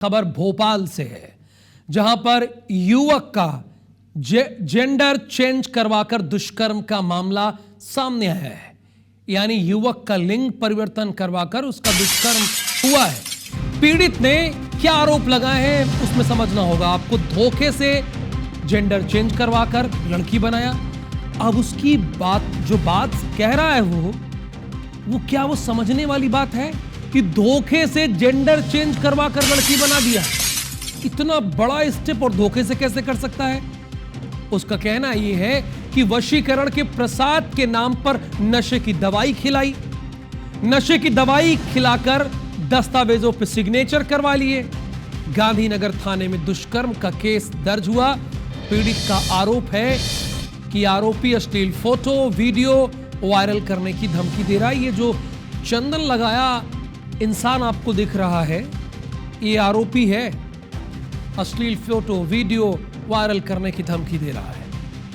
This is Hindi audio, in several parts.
खबर भोपाल से है, जहां पर युवक का जेंडर चेंज करवाकर दुष्कर्म का मामला सामने आया है। यानी युवक का लिंग परिवर्तन करवाकर उसका दुष्कर्म हुआ है। पीड़ित ने क्या आरोप लगाए हैं उसमें समझना होगा आपको। धोखे से जेंडर चेंज करवाकर लड़की बनाया। अब उसकी बात कह रहा है वो क्या वो समझने वाली बात है कि धोखे से जेंडर चेंज करवाकर लड़की बना दिया? इतना बड़ा स्टेप और धोखे से कैसे कर सकता है? उसका कहना यह है कि वशीकरण के प्रसाद के नाम पर नशे की दवाई खिलाई, नशे की दवाई खिलाकर दस्तावेजों पर सिग्नेचर करवा लिए। गांधीनगर थाने में दुष्कर्म का केस दर्ज हुआ। पीड़ित का आरोप है कि आरोपी अश्लील फोटो वीडियो वायरल करने की धमकी दे रहा है। ये जो चंदन लगाया इंसान आपको दिख रहा है, ये आरोपी है। अश्लील फोटो वीडियो वायरल करने की धमकी दे रहा है।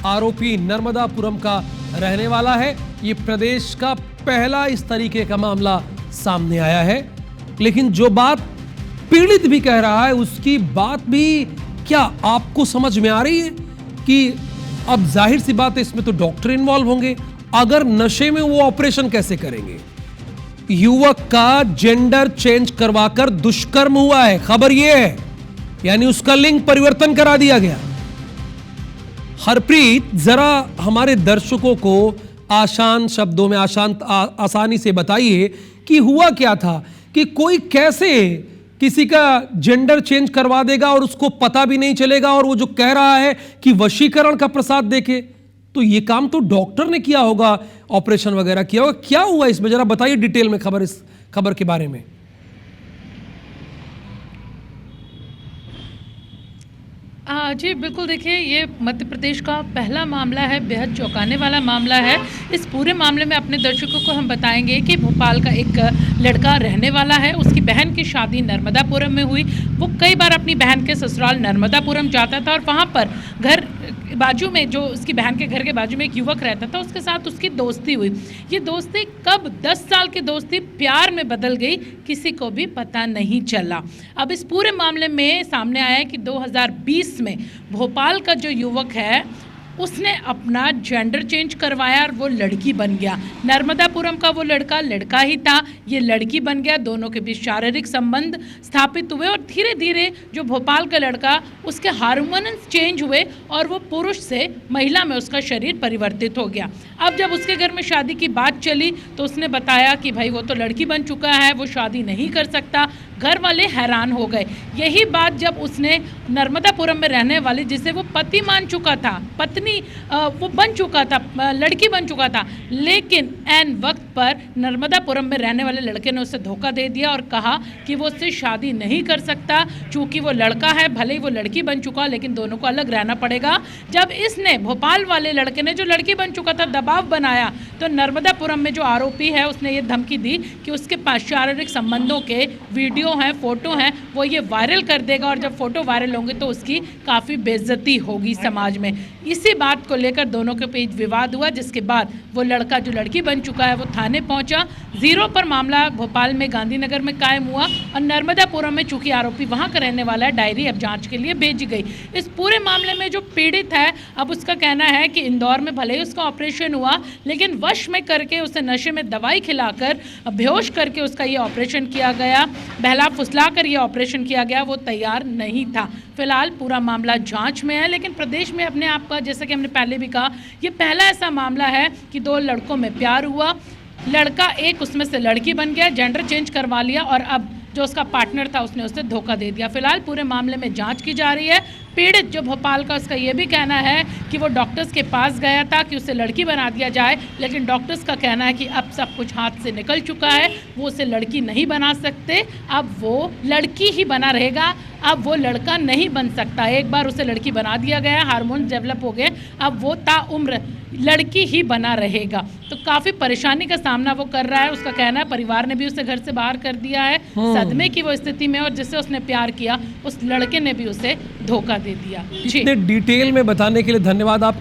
आरोपी नर्मदापुरम का रहने वाला है। ये प्रदेश का पहला इस तरीके का मामला सामने आया है। लेकिन जो बात पीड़ित भी कह रहा है, उसकी बात भी क्या आपको समझ में आ रही है कि अब जाहिर सी बात है इसमें तो डॉक्टर इन्वॉल्व होंगे। अगर नशे में वो ऑपरेशन कैसे करेंगे? युवक का जेंडर चेंज करवाकर दुष्कर्म हुआ है, खबर यह है। यानी उसका लिंग परिवर्तन करा दिया गया। हरप्रीत, जरा हमारे दर्शकों को आसान शब्दों में आसानी से बताइए कि हुआ क्या था, कि कोई कैसे किसी का जेंडर चेंज करवा देगा और उसको पता भी नहीं चलेगा, और वो जो कह रहा है कि वशीकरण का प्रसाद देके, तो ये काम तो डॉक्टर ने किया होगा, ऑपरेशन वगैरह किया होगा। क्या हुआ इसमें, जरा बताइए डिटेल में इस खबर के बारे में। जी बिल्कुल, देखिए ये मध्य प्रदेश का पहला मामला है, बेहद चौंकाने वाला मामला है। इस पूरे मामले में अपने दर्शकों को हम बताएंगे कि भोपाल का एक लड़का रहने वाला है। उसकी बहन की शादी नर्मदापुरम में हुई। वो कई बार अपनी बहन के ससुराल नर्मदापुरम जाता था और वहाँ पर घर बाजू में, जो उसकी बहन के घर के बाजू में एक युवक रहता था, उसके साथ उसकी दोस्ती हुई। ये दोस्ती कब 10 साल की दोस्ती प्यार में बदल गई, किसी को भी पता नहीं चला। अब इस पूरे मामले में सामने आया है कि 2020 में भोपाल का जो युवक है उसने अपना जेंडर चेंज करवाया और वो लड़की बन गया। नर्मदापुरम का वो लड़का ही था, ये लड़की बन गया। दोनों के बीच शारीरिक संबंध स्थापित हुए और धीरे धीरे जो भोपाल का लड़का, उसके हार्मोन्स चेंज हुए और वो पुरुष से महिला में उसका शरीर परिवर्तित हो गया। अब जब उसके घर में शादी की बात चली तो उसने बताया कि भाई वो तो लड़की बन चुका है, वो शादी नहीं कर सकता। घर वाले हैरान हो गए। यही बात जब उसने नर्मदापुरम में रहने वाली, जिसे वो पति मान चुका था, पत्नी वो बन चुका था, लड़की बन चुका था, लेकिन एन वक्त पर नर्मदापुरम में रहने वाले लड़के ने उसे धोखा दे दिया और कहा कि वो उससे शादी नहीं कर सकता, चूंकि वो लड़का है। भले ही वो लड़की बन चुका, लेकिन दोनों को अलग रहना पड़ेगा। जब इसने, भोपाल वाले लड़के ने जो लड़की बन चुका था, दबाव बनाया, तो नर्मदापुरम में जो आरोपी है उसने ये धमकी दी कि उसके पास शारीरिक संबंधों के वीडियो हैं, फोटो हैं, वो ये वायरल कर देगा और जब फोटो वायरल होंगे तो उसकी काफ़ी बेइज्जती होगी समाज में। इसी बात को लेकर दोनों के बीच विवाद हुआ, जिसके बाद वो लड़का जो लड़की बन चुका है वो थाने पहुंचा। 0 पर मामला भोपाल में गांधीनगर में कायम हुआ और नर्मदापुरम में चूंकि आरोपी वहां का रहने वाला है, डायरी अब जांच के लिए भेजी गई। इस पूरे मामले में जो पीड़ित है, अब उसका कहना है कि इंदौर में भले ही उसका ऑपरेशन हुआ, लेकिन वश में करके उसे नशे में दवाई खिलाकर बेहोश करके उसका ये ऑपरेशन किया गया। बहला फुसला कर ये ऑपरेशन किया गया, वो तैयार नहीं था। फिलहाल पूरा मामला जांच में है, लेकिन प्रदेश में अपने आप का, जैसा कि हमने पहले भी कहा, ये पहला ऐसा मामला है कि 2 लड़कों में प्यार हुआ, लड़का एक उसमें से लड़की बन गया, जेंडर चेंज करवा लिया और अब जो उसका पार्टनर था उसने उसे धोखा दे दिया। फिलहाल पूरे मामले में जांच की जा रही है। पीड़ित जो भोपाल का, उसका ये भी कहना है कि वो डॉक्टर्स के पास गया था कि उसे लड़की बना दिया जाए, लेकिन डॉक्टर्स का कहना है कि अब सब कुछ हाथ से निकल चुका है, वो उसे लड़की नहीं बना सकते, अब वो लड़की ही बना रहेगा, अब वो लड़का नहीं बन सकता। एक बार उसे लड़की बना दिया गया, हार्मोन डेवलप हो गए, अब वो ताउम्र लड़की ही बना रहेगा। तो काफ़ी परेशानी का सामना वो कर रहा है। उसका कहना है परिवार ने भी उसे घर से बाहर कर दिया है, सदमे की वो स्थिति में, और जिससे उसने प्यार किया उस लड़के ने भी उसे धोखा दे दिया। इतने डिटेल में बताने के लिए धन्यवाद आपका।